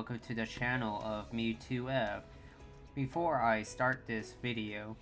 welcome to the channel of Mewtwo. Before I start this video,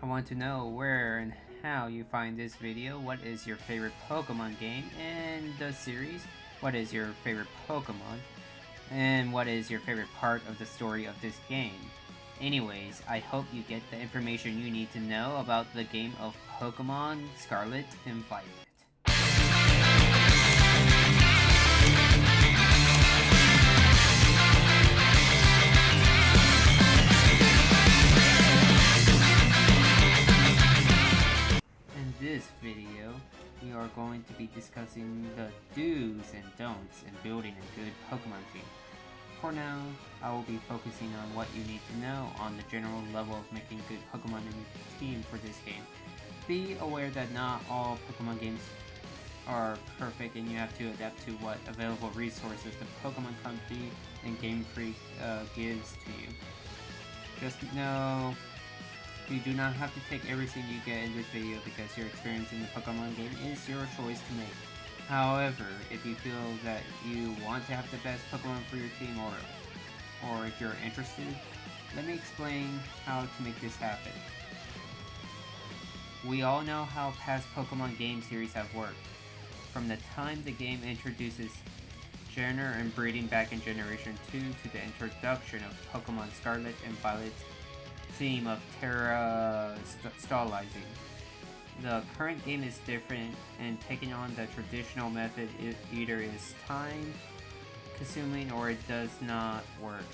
I want to know where and how you find this video. What is your favorite Pokemon game in the series? What is your favorite Pokemon? And what is your favorite part of the story of this game? Anyways, I hope you get the information you need to know about the game of Pokemon Scarlet and Violet. In this video, we are going to be discussing the do's and don'ts in building a good Pokemon team. For now, I will be focusing on what you need to know on the general level of making good Pokemon in your team for this game. Be aware that not all Pokemon games are perfect and you have to adapt to what available resources the Pokemon Company and Game Freak gives to you. Just know you do not have to take everything you get in this video because your experience in the Pokemon game is your choice to make. However, if you feel that you want to have the best Pokemon for your team or if you're interested, let me explain how to make this happen. We all know how past Pokemon game series have worked. From the time the game introduces genre and breeding back in Generation 2 to the introduction of Pokemon Scarlet and Violet's theme of Terra Stylizing. The current game is different, and taking on the traditional method either is time consuming or it does not work.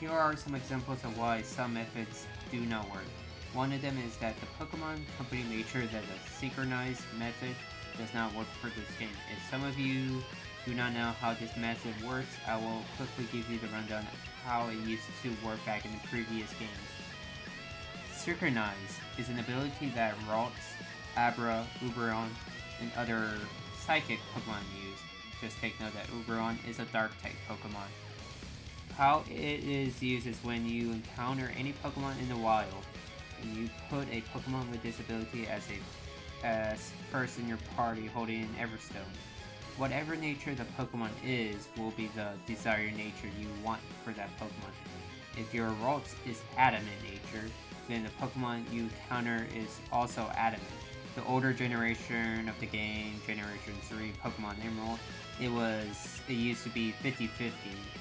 Here are some examples of why some methods do not work. One of them is that the Pokemon Company made sure that the synchronized method does not work for this game. If some of you do not know how this method works, I will quickly give you the rundown of how it used to work back in the previous games. Synchronize is an ability that Ralts, Abra, Uberon, and other psychic Pokemon use. Just take note that Uberon is a Dark-type Pokemon. How it is used is when you encounter any Pokemon in the wild, and you put a Pokemon with this ability as first in your party holding an Everstone. Whatever nature the Pokemon is will be the desired nature you want for that Pokemon. If your Ralts is adamant nature, then the Pokemon you counter is also adamant. The older generation of the game, Generation 3 Pokemon Emerald, it used to be 50-50,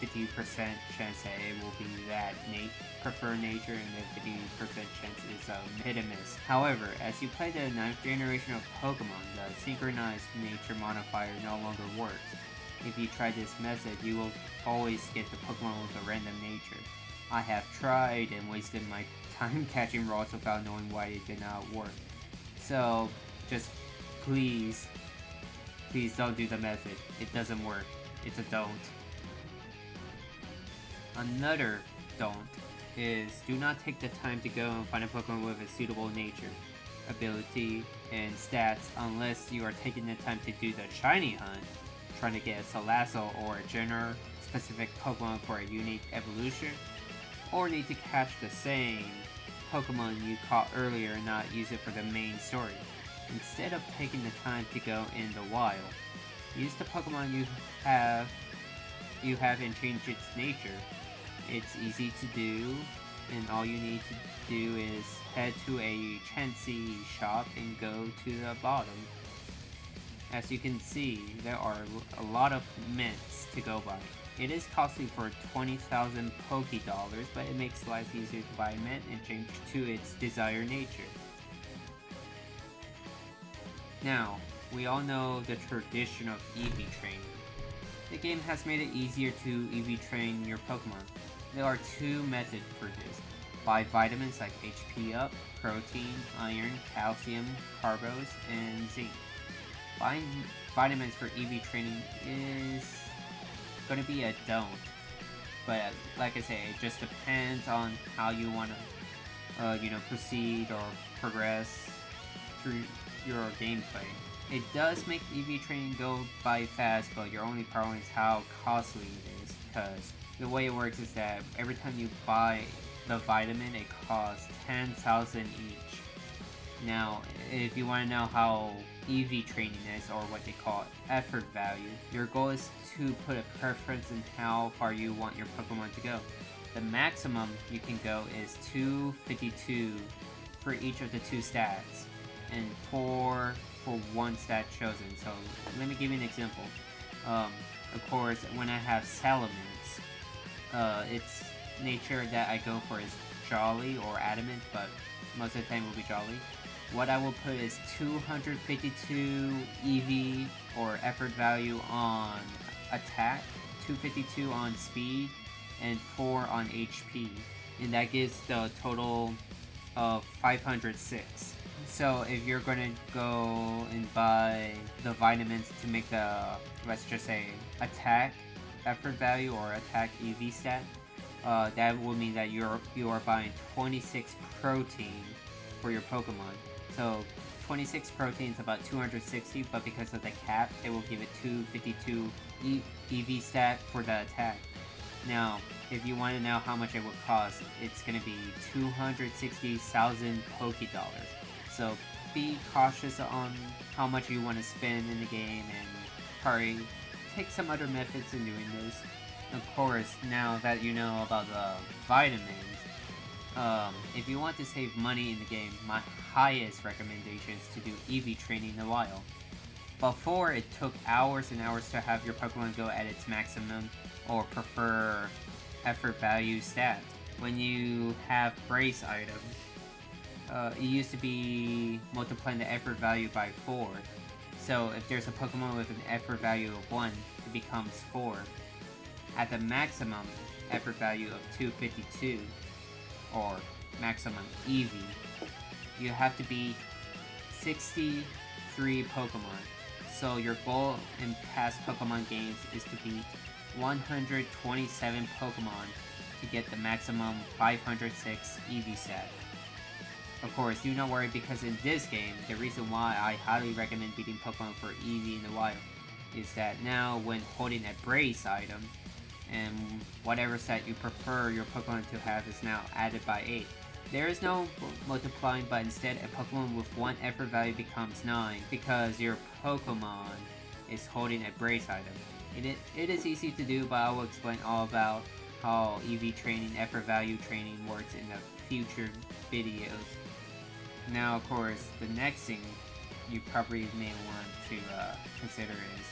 50% chance that it will be that preferred nature and the 50% chance is hit and miss. However, as you play the 9th generation of Pokemon, the synchronized nature modifier no longer works. If you try this method, you will always get the Pokemon with a random nature. I have tried and wasted my time catching Ralts without knowing why it did not work. So, just please don't do the method. It doesn't work. It's a don't. Another don't is do not take the time to go and find a Pokemon with a suitable nature, ability, and stats unless you are taking the time to do the shiny hunt, trying to get a Salazzle or a genre-specific Pokemon for a unique evolution, or need to catch the same Pokemon you caught earlier and not use it for the main story. Instead of taking the time to go in the wild, use the Pokemon you have and change its nature. It's easy to do, and all you need to do is head to a Chansey shop and go to the bottom. As you can see, there are a lot of mints to go by. It is costly for 20,000 Poké-Dollars, but it makes life easier to buy a mint and change to its desired nature. Now, we all know the tradition of EV training. The game has made it easier to EV train your Pokemon. There are two methods for this. Buy vitamins like HP Up, Protein, Iron, Calcium, Carbos, and Zinc. Buying vitamins for EV training is going to be a don't, but like I say, it just depends on how you want to proceed or progress through your gameplay. It does make EV training go by fast, but your only problem is how costly it is, because the way it works is that every time you buy the vitamin, it costs 10,000 each. Now, if you want to know how EV training is, or what they call effort value. Your goal is to put a preference in how far you want your Pokemon to go. The maximum you can go is 252 for each of the 2 stats, and 4 for 1 stat chosen. So let me give you an example. Of course, when I have Salamence, its nature that I go for is Jolly or Adamant, but most of the time it will be Jolly. What I will put is 252 EV or effort value on attack, 252 on speed, and 4 on HP. And that gives the total of 506. So if you're gonna go and buy the vitamins to make the, let's just say, attack effort value or attack EV stat, that will mean that you are buying 26 protein for your Pokemon. So 26 protein is about 260, but because of the cap, it will give it 252 EV stat for the attack. Now, if you want to know how much it would cost, it's going to be 260,000 Pokédollars. So be cautious on how much you want to spend in the game, and probably take some other methods in doing this. Of course, now that you know about the vitamins, if you want to save money in the game, my highest recommendation is to do EV training in the wild. Before, it took hours and hours to have your Pokemon go at its maximum or prefer effort value stat. When you have brace items, it used to be multiplying the effort value by 4. So if there's a Pokemon with an effort value of 1, it becomes 4. At the maximum effort value of 252, or maximum EV, you have to beat 63 Pokemon. So your goal in past Pokemon games is to beat 127 Pokemon to get the maximum 506 EV stat. Of course, do not worry, because in this game, the reason why I highly recommend beating Pokemon for EV in the wild is that now when holding a brace item, and whatever stat you prefer your Pokemon to have is now added by 8. There is no multiplying, but instead a Pokemon with 1 effort value becomes 9 because your Pokemon is holding a brace item. It is easy to do, but I will explain all about how EV training, effort value training works in the future videos. Now, of course, the next thing you probably may want to consider is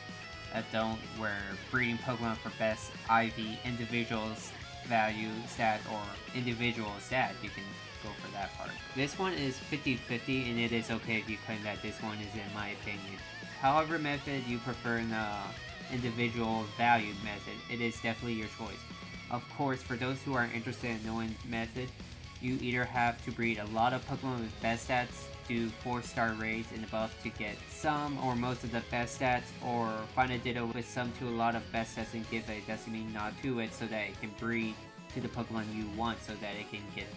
where breeding Pokemon for best IV individuals value stat or individual stat. You can go for that part. This one is 50-50, and it is okay if you claim that this one is in my opinion. However method you prefer in the individual value method, it is definitely your choice. Of course, for those who are interested in knowing method, you either have to breed a lot of Pokemon with best stats, do 4-star raids and above to get some or most of the best stats, or find a Ditto with some to a lot of best stats and give a Destiny nod to it so that it can breed to the Pokemon you want so that it can get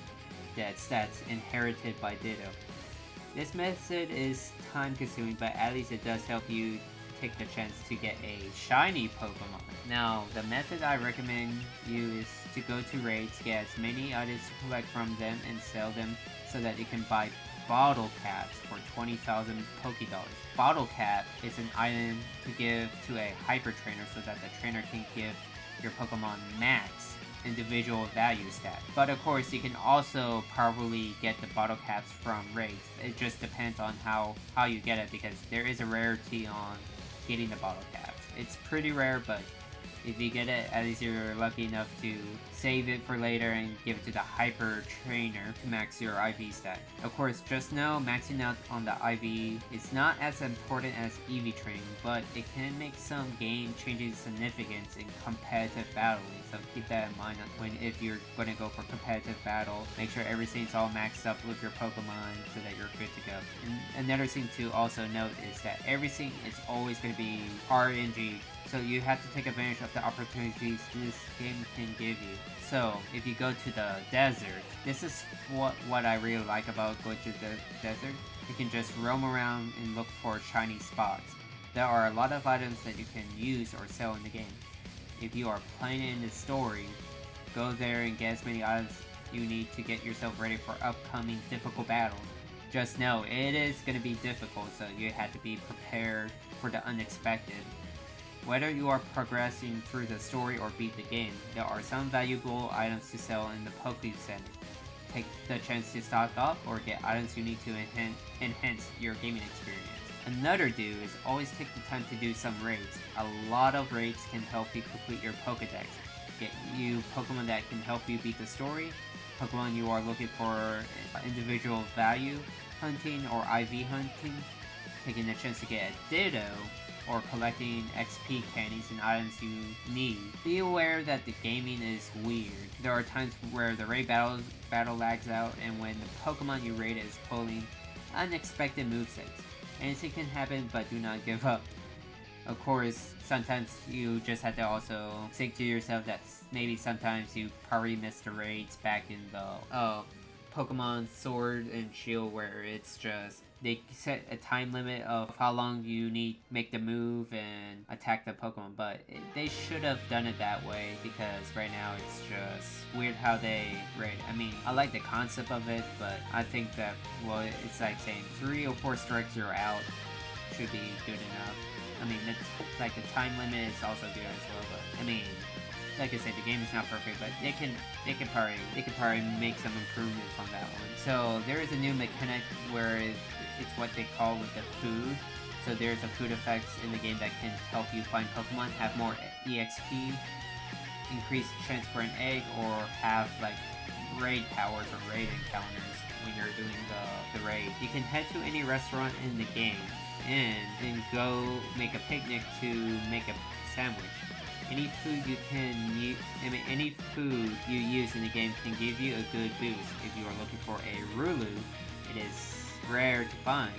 that stats inherited by Ditto. This method is time consuming, but at least it does help you take the chance to get a shiny Pokemon. Now, the method I recommend you is to go to raids, get as many items to collect from them and sell them so that you can buy bottle caps for 20,000 Pokédollars. Bottle cap is an item to give to a hyper trainer so that the trainer can give your Pokemon max individual value stat. But of course, you can also probably get the bottle caps from raids. It just depends on how you get it, because there is a rarity on getting the bottle caps. It's pretty rare, but if you get it, at least you're lucky enough to save it for later and give it to the hyper trainer to max your IV stat. Of course, just know maxing out on the IV is not as important as EV training, but it can make some game-changing significance in competitive battling. So keep that in mind if you're going to go for competitive battle. Make sure everything's all maxed up with your Pokemon so that you're good to go. And another thing to also note is that everything is always going to be RNG. So you have to take advantage of the opportunities this game can give you. So if you go to the desert, this is what I really like about going to the desert. You can just roam around and look for shiny spots. There are a lot of items that you can use or sell in the game. If you are playing in the story, go there and get as many items you need to get yourself ready for upcoming difficult battles. Just know it is going to be difficult, so you have to be prepared for the unexpected. Whether you are progressing through the story or beat the game, there are some valuable items to sell in the Poke Center. Take the chance to stock up or get items you need to enhance your gaming experience. Another do is always take the time to do some raids. A lot of raids can help you complete your Pokedex, get you Pokemon that can help you beat the story, Pokemon you are looking for individual value hunting or IV hunting, taking a chance to get a Ditto, or collecting XP candies and items you need. Be aware that the gaming is weird. There are times where the raid battle lags out and when the Pokemon you raid is pulling unexpected movesets. Anything can happen, but do not give up. Of course, sometimes you just have to also think to yourself that maybe sometimes you probably missed the raids back in the Pokemon Sword and Shield, where it's just they set a time limit of how long you need to make the move and attack the Pokemon, but they should have done it that way, because right now it's just weird how they raid. I mean, I like the concept of it, but I think that, well, it's like saying 3 or 4 strikes you're out should be good enough. I mean, like the time limit is also good as well, but I mean, like I said, the game is not perfect, but they can probably make some improvements on that one. So there is a new mechanic where it's what they call with the food. So there's a food effects in the game that can help you find Pokemon, have more EXP, increase chance for an egg, or have like raid powers or raid encounters when you're doing the raid. You can head to any restaurant in the game and go make a picnic to make a sandwich. Any food any food you use in the game can give you a good boost. If you are looking for a Rulu, it is rare to find.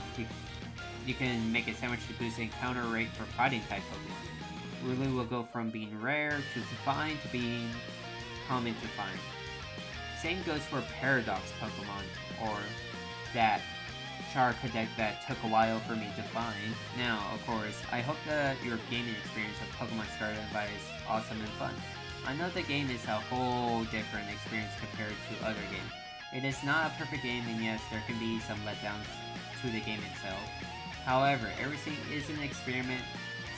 You can make a sandwich to boost the encounter rate for fighting type Pokemon. Rulu will go from being rare to find to being common to find. Same goes for Paradox Pokemon, or that Charcadet that took a while for me to find. Now, of course, I hope that your gaming experience of Pokemon Scarlet and Violet is awesome and fun. I know the game is a whole different experience compared to other games. It is not a perfect game, and yes, there can be some letdowns to the game itself. However, everything is an experiment,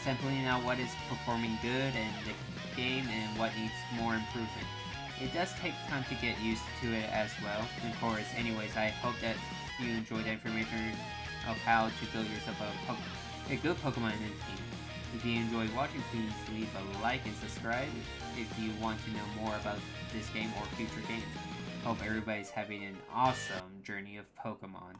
sampling out what is performing good in the game and what needs more improvement. It does take time to get used to it as well. And of course, anyways, I hope that you enjoyed the information of how to build yourself a good Pokemon team. If you enjoyed watching, please leave a like and subscribe if you want to know more about this game or future games. Hope everybody's having an awesome journey of Pokemon.